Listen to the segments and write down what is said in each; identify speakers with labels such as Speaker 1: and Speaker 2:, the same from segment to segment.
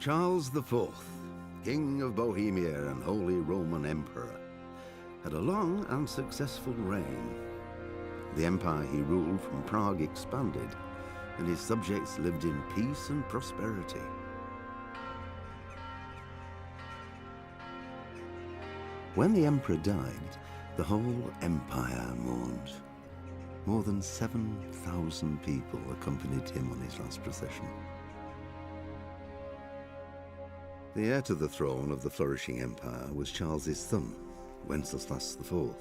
Speaker 1: Charles IV, King of Bohemia and Holy Roman Emperor, had a long and successful reign. The empire he ruled from Prague expanded, and his subjects lived in peace and prosperity. When the emperor died, the whole empire mourned. More than 7,000 people accompanied him on his last procession. The heir to the throne of the flourishing empire was Charles's son, Wenceslas IV,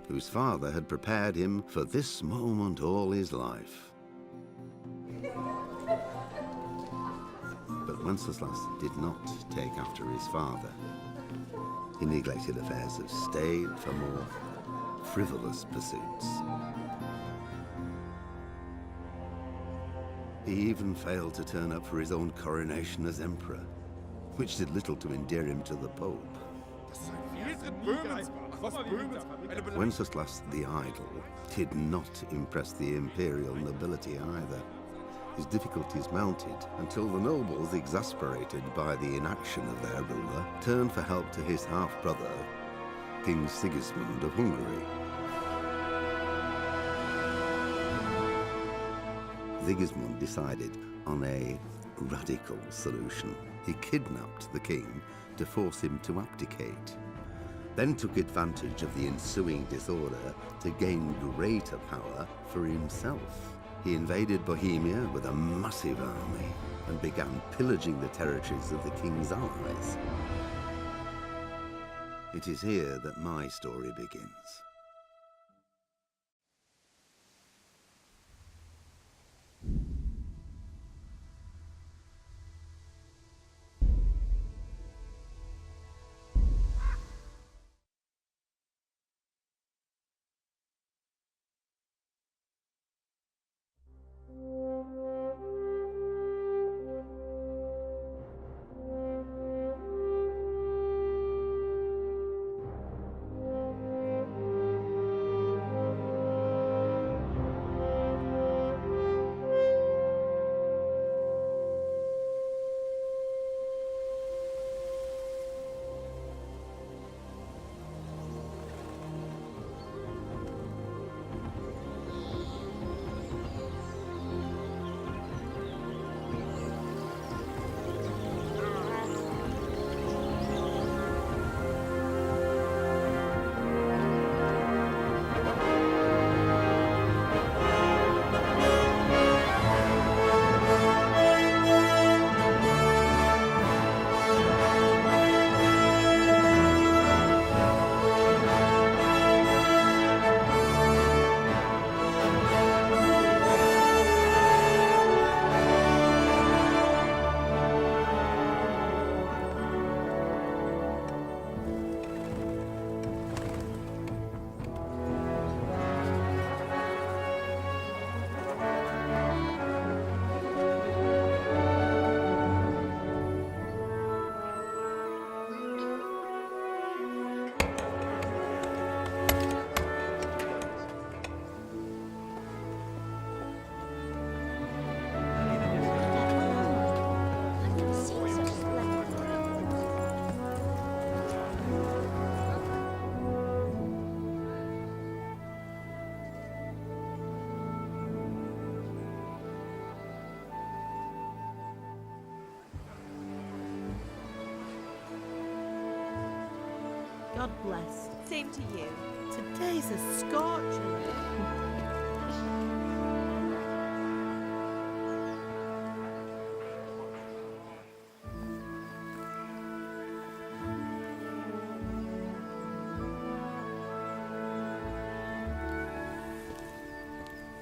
Speaker 1: whose father had prepared him for this moment all his life. But Wenceslas did not take after his father. He neglected affairs of state for more frivolous pursuits. He even failed to turn up for his own coronation as emperor, which did little to endear him to the Pope. Wenceslas the Idle did not impress the imperial nobility either. His difficulties mounted until the nobles, exasperated by the inaction of their ruler, turned for help to his half-brother, King Sigismund of Hungary. Sigismund decided on a radical solution. He kidnapped the king to force him to abdicate, then took advantage of the ensuing disorder to gain greater power for himself. He invaded Bohemia with a massive army and began pillaging the territories of the king's allies. It is here that my story begins.
Speaker 2: God bless. Same to you. Today's a scorcher.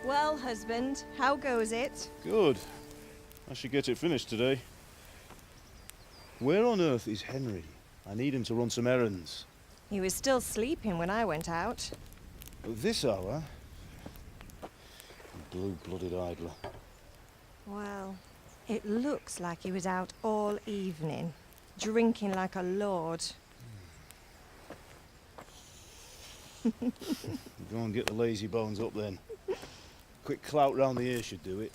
Speaker 3: Well, husband, how goes it?
Speaker 4: Good. I should get it finished today. Where on earth is Henry? I need him to run some errands.
Speaker 3: He was still sleeping when I went out.
Speaker 4: At this hour? Blue-blooded idler.
Speaker 3: Well, it looks like he was out all evening, drinking like a lord.
Speaker 4: Go and get the lazy bones up then. Quick clout round the ear should do it.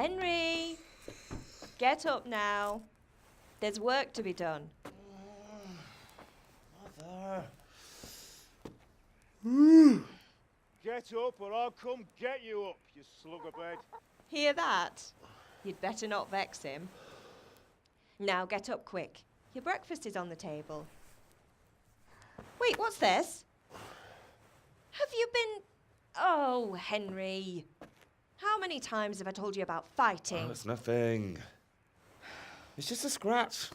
Speaker 3: Henry! Get up now. There's work to be done.
Speaker 4: Mother. Get up or I'll come get you up, you slugabed.
Speaker 3: Hear that? You'd better not vex him. Now get up quick. Your breakfast is on the table. Wait, what's this? Have you been... Oh, Henry. How many times have I told you about fighting?
Speaker 5: Oh, it's nothing. It's just a scratch.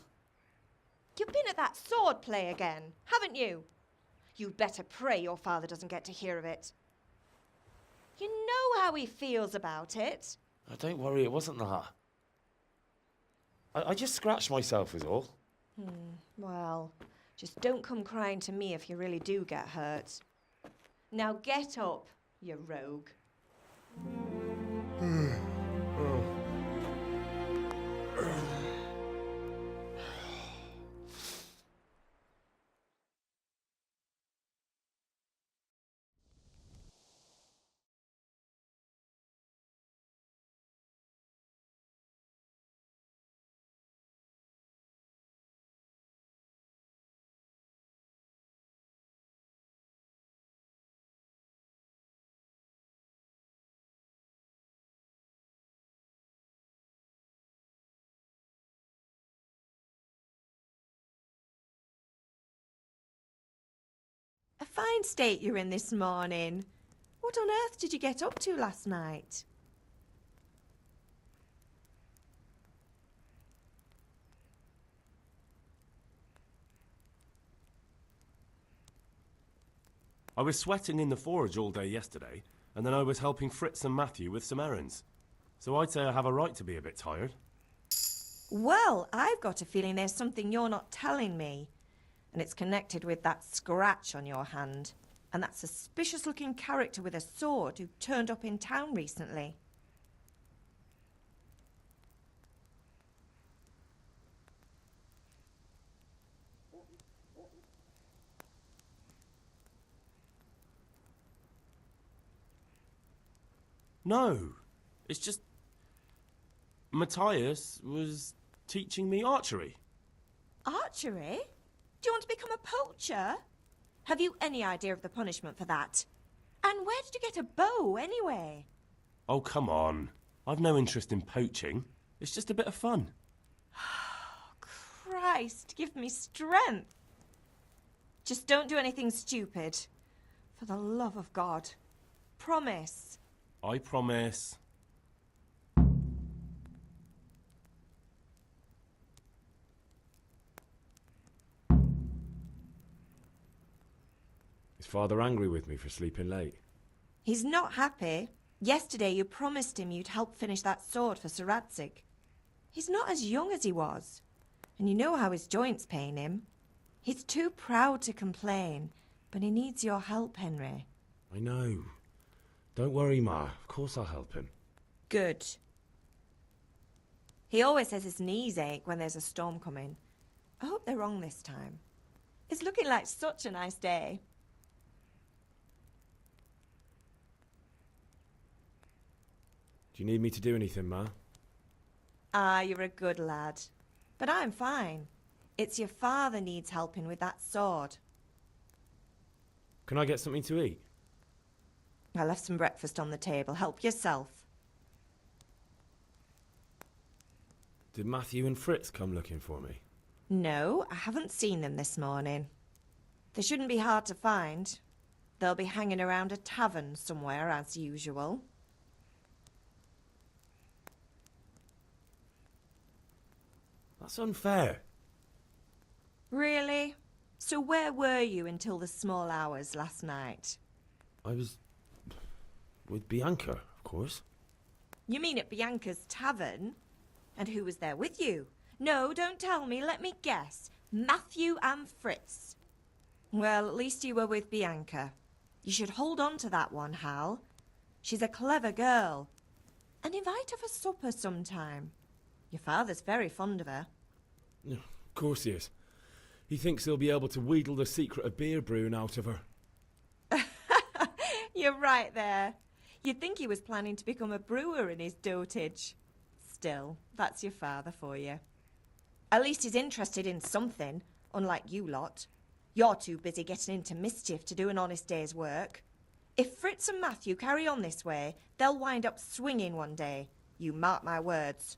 Speaker 3: You've been at that sword play again, haven't you? You'd better pray your father doesn't get to hear of it. You know how he feels about it.
Speaker 5: Oh, don't worry, it wasn't that. I just scratched myself is all.
Speaker 3: Well, just don't come crying to me if you really do get hurt. Now get up, you rogue. A fine state you're in this morning. What on earth did you get up to last night?
Speaker 6: I was sweating in the forge all day yesterday, and then I was helping Fritz and Matthew with some errands. So I'd say I have a right to be a bit tired.
Speaker 3: Well, I've got a feeling there's something you're not telling me. And it's connected with that scratch on your hand. And that suspicious-looking character with a sword who turned up in town recently.
Speaker 6: No, it's just... Matthias was teaching me archery.
Speaker 3: Archery? Do you want to become a poacher? Have you any idea of the punishment for that? And where did you get a bow, anyway?
Speaker 6: Oh, come on. I've no interest in poaching. It's just a bit of fun.
Speaker 3: Christ, give me strength. Just don't do anything stupid. For the love of God. Promise.
Speaker 6: I promise.
Speaker 7: Is Father angry with me for sleeping late?
Speaker 3: He's not happy. Yesterday you promised him you'd help finish that sword for Sir Radzig. He's not as young as he was. And you know how his joints pain him. He's too proud to complain, but he needs your help, Henry.
Speaker 7: I know. Don't worry, Ma. Of course I'll help him.
Speaker 3: Good. He always says his knees ache when there's a storm coming. I hope they're wrong this time. It's looking like such a nice day.
Speaker 7: Do you need me to do anything, Ma?
Speaker 3: Ah, you're a good lad. But I'm fine. It's your father needs helping with that sword.
Speaker 7: Can I get something to eat?
Speaker 3: I left some breakfast on the table. Help yourself.
Speaker 7: Did Matthew and Fritz come looking for me?
Speaker 3: No, I haven't seen them this morning. They shouldn't be hard to find. They'll be hanging around a tavern somewhere, as usual.
Speaker 7: That's unfair.
Speaker 3: Really? So where were you until the small hours last night?
Speaker 7: I was... with Bianca, of course.
Speaker 3: You mean at Bianca's tavern? And who was there with you? No, don't tell me, let me guess. Matthew and Fritz. Well, at least you were with Bianca. You should hold on to that one, Hal. She's a clever girl. And invite her for supper sometime. Your father's very fond of her.
Speaker 7: Of course he is. He thinks he'll be able to wheedle the secret of beer brewing out of her.
Speaker 3: You're right there. You'd think he was planning to become a brewer in his dotage. Still, that's your father for you. At least he's interested in something, unlike you lot. You're too busy getting into mischief to do an honest day's work. If Fritz and Matthew carry on this way, they'll wind up swinging one day. You mark my words.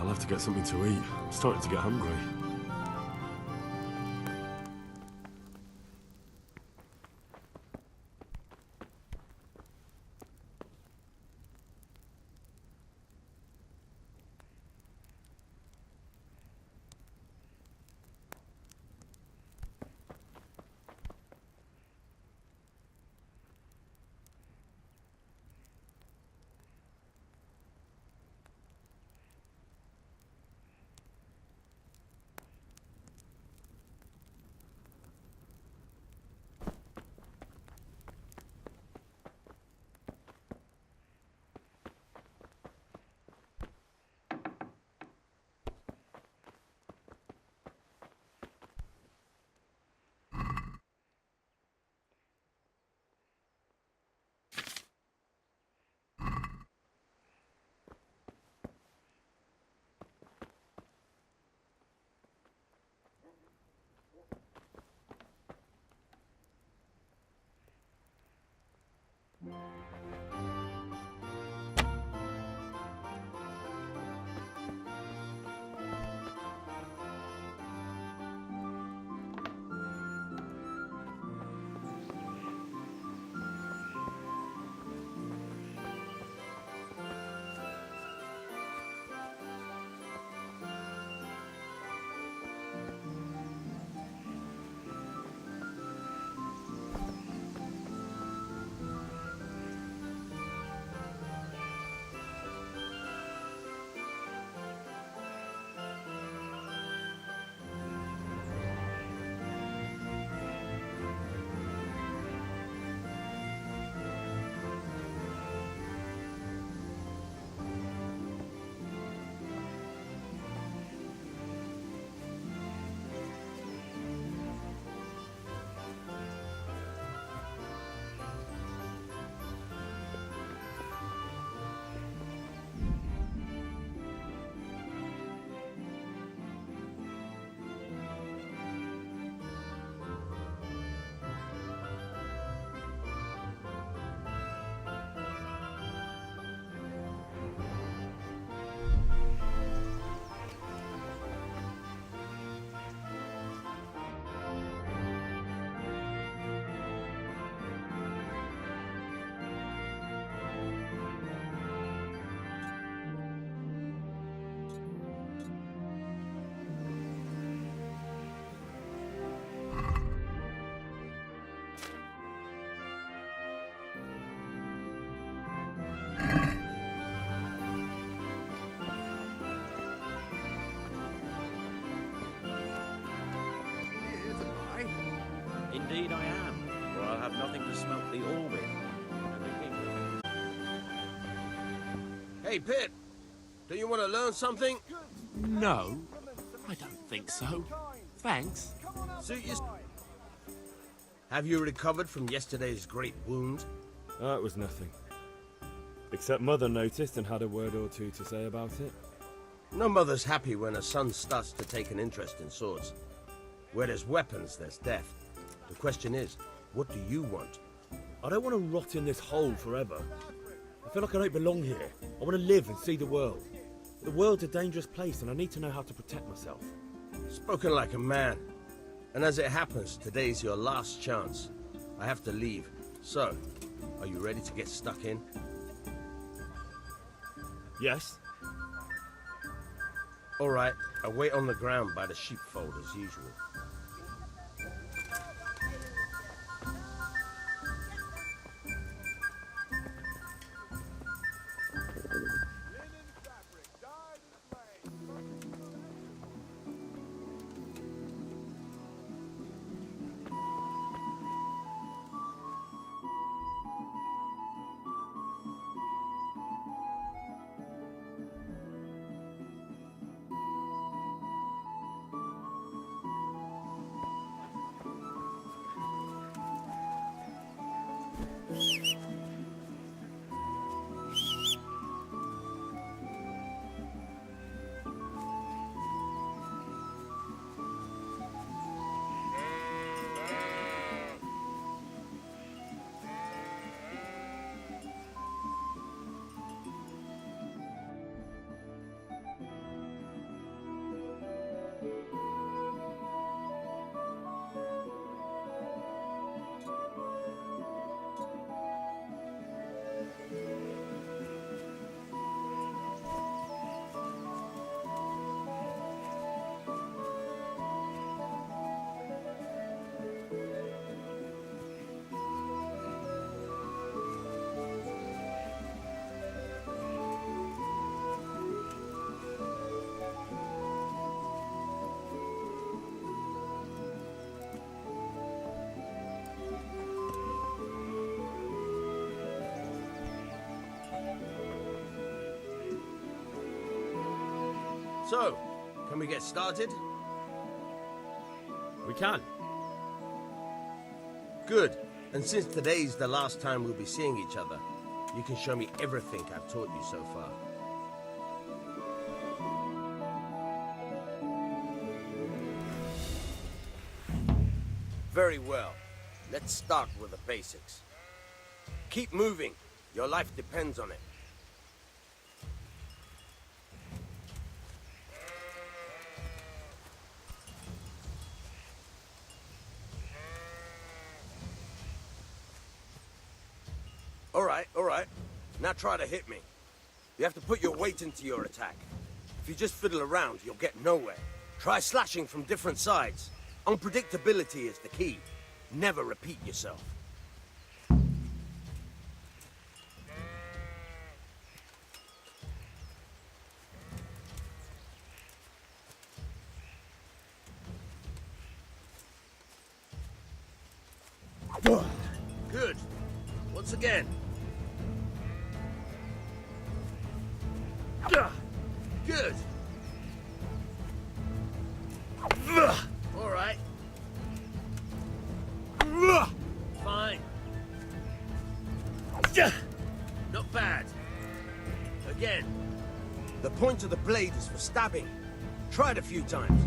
Speaker 6: I'll have to get something to eat. I'm starting to get hungry.
Speaker 8: Indeed I am, or I'll have nothing to smelt the ore with. And the king...
Speaker 9: Hey, Pip! Do you want to learn something?
Speaker 8: No, I don't think so. Thanks.
Speaker 9: Suit you. Have you recovered from yesterday's great wound?
Speaker 7: That was nothing. Except Mother noticed and had a word or two to say about it.
Speaker 9: No mother's happy when her son starts to take an interest in swords. Where there's weapons, there's death. The question is, what do you want?
Speaker 7: I don't want to rot in this hole forever. I feel like I don't belong here. I want to live and see the world. The world's a dangerous place and I need to know how to protect myself.
Speaker 9: Spoken like a man. And as it happens, today's your last chance. I have to leave. So, are you ready to get stuck in?
Speaker 7: Yes?
Speaker 9: All right, I'll wait on the ground by the sheepfold as usual. So, can we get started?
Speaker 7: We can.
Speaker 9: Good. And since today's the last time we'll be seeing each other, you can show me everything I've taught you so far. Very well. Let's start with the basics. Keep moving. Your life depends on it. All right. Now try to hit me. You have to put your weight into your attack. If you just fiddle around, you'll get nowhere. Try slashing from different sides. Unpredictability is the key. Never repeat yourself. Good. Once again. Good. All right. Fine. Not bad. Again. The point of the blade is for stabbing. Try it a few times.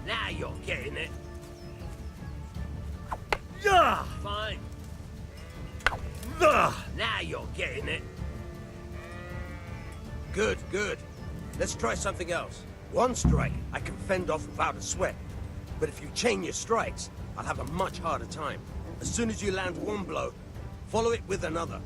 Speaker 9: Now you're getting it. Fine. Now you're getting it. Good. Let's try something else. One strike, I can fend off without a sweat. But if you chain your strikes, I'll have a much harder time. As soon as you land one blow, follow it with another.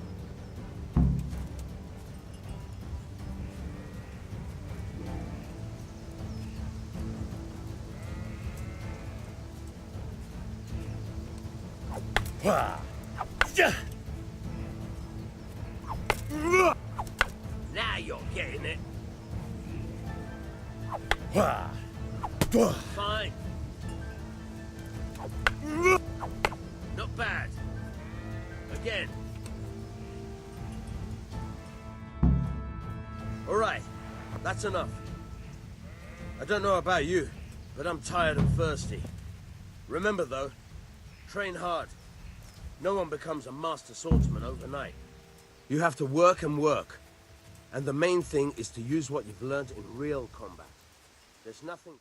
Speaker 9: Now you're getting it.
Speaker 8: Fine. Not bad. Again.
Speaker 9: All right, that's enough. I don't know about you, but I'm tired and thirsty. Remember though, train hard. No one becomes a master swordsman overnight. You have to work and work. And the main thing is to use what you've learned in real combat. There's nothing...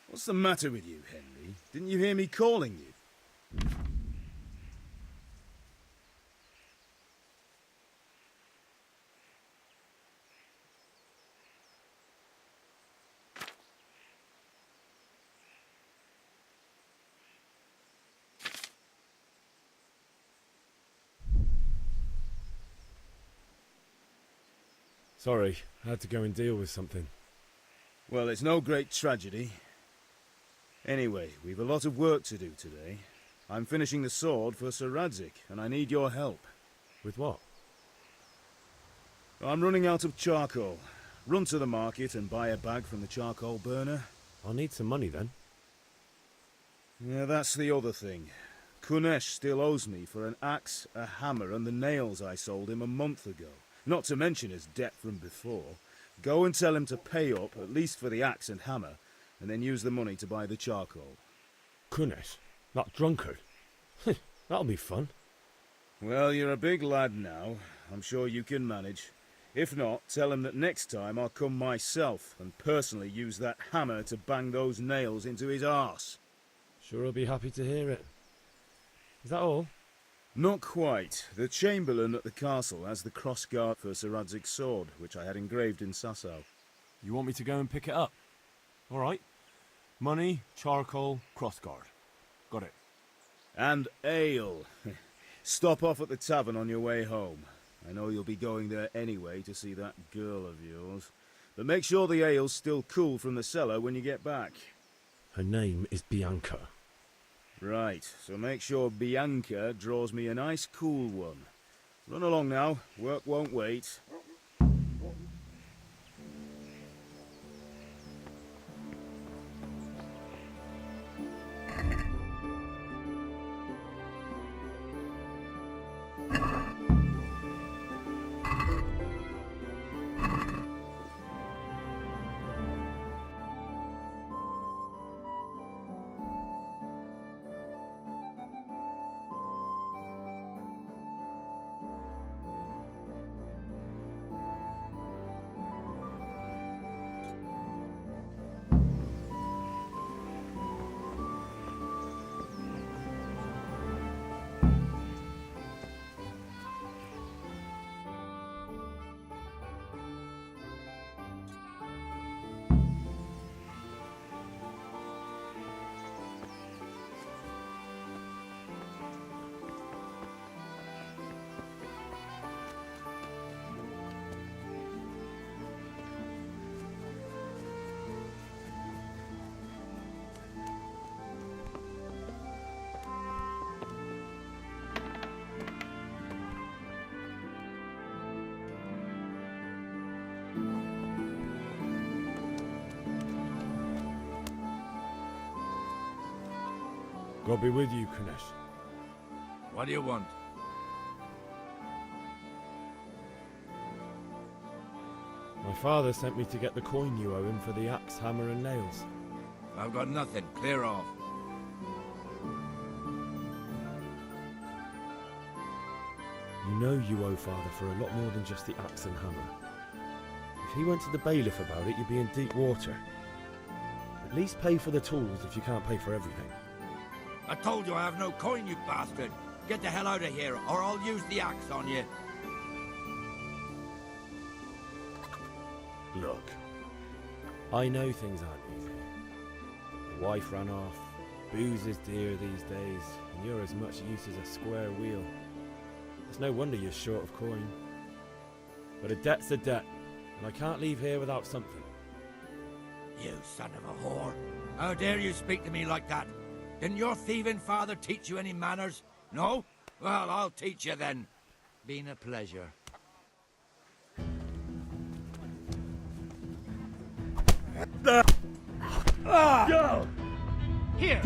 Speaker 4: What's the matter with you, Henry? Didn't you hear me calling you?
Speaker 7: Sorry, I had to go and deal with something.
Speaker 4: Well, it's no great tragedy. Anyway, we've a lot of work to do today. I'm finishing the sword for Sir Radzig, and I need your help.
Speaker 7: With what?
Speaker 4: I'm running out of charcoal. Run to the market and buy a bag from the charcoal burner.
Speaker 7: I'll need some money then.
Speaker 4: Yeah, that's the other thing. Kunesh still owes me for an axe, a hammer, and the nails I sold him a month ago. Not to mention his debt from before. Go and tell him to pay up, at least for the axe and hammer, and then use the money to buy the charcoal.
Speaker 7: Kunesh? That drunkard? That'll be fun.
Speaker 4: Well, you're a big lad now. I'm sure you can manage. If not, tell him that next time I'll come myself and personally use that hammer to bang those nails into his arse.
Speaker 7: Sure he'll be happy to hear it. Is that all?
Speaker 4: Not quite. The Chamberlain at the castle has the crossguard for Sir Radzig's sword, which I had engraved in Sasau.
Speaker 6: You want me to go and pick it up? All right. Money, charcoal, crossguard. Got it.
Speaker 4: And ale. Stop off at the tavern on your way home. I know you'll be going there anyway to see that girl of yours. But make sure the ale's still cool from the cellar when you get back.
Speaker 7: Her name is Bianca.
Speaker 4: Right, so make sure Bianca draws me a nice cool one. Run along now. Work won't wait.
Speaker 7: God be with you, Kunesh.
Speaker 8: What do you want?
Speaker 7: My father sent me to get the coin you owe him for the axe, hammer and nails.
Speaker 8: I've got nothing. Clear off.
Speaker 7: You know you owe father for a lot more than just the axe and hammer. If he went to the bailiff about it, you'd be in deep water. At least pay for the tools if you can't pay for everything.
Speaker 10: I told you I have no coin, you bastard. Get the hell out of here, or I'll use the axe on you.
Speaker 7: Look, I know things aren't easy. The wife ran off, booze is dear these days, and you're as much use as a square wheel. It's no wonder you're short of coin. But a debt's a debt, and I can't leave here without something.
Speaker 10: You son of a whore. How dare you speak to me like that? Didn't your thieving father teach you any manners? No? Well, I'll teach you then. Been a pleasure.
Speaker 7: Go!
Speaker 10: Here!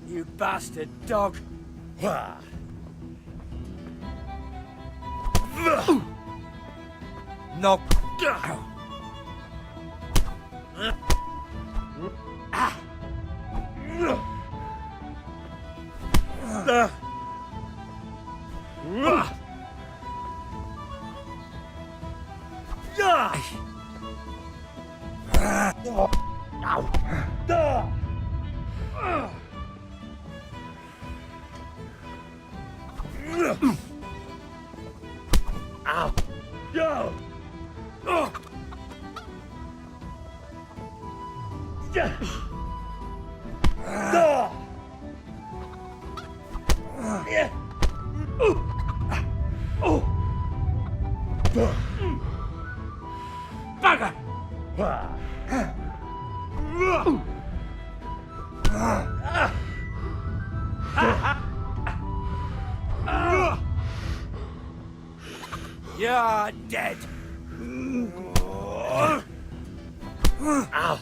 Speaker 9: You bastard dog. Knock.
Speaker 7: Go!
Speaker 10: Bugger!
Speaker 9: You're dead.
Speaker 7: Ow!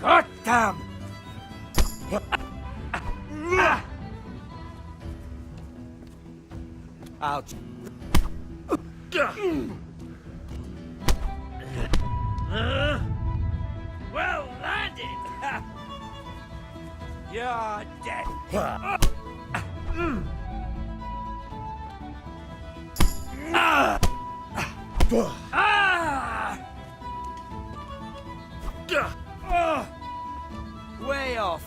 Speaker 9: God damn. Ouch. Well landed. You're dead. Way off.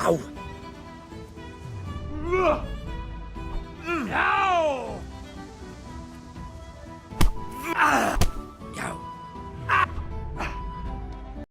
Speaker 7: Ow!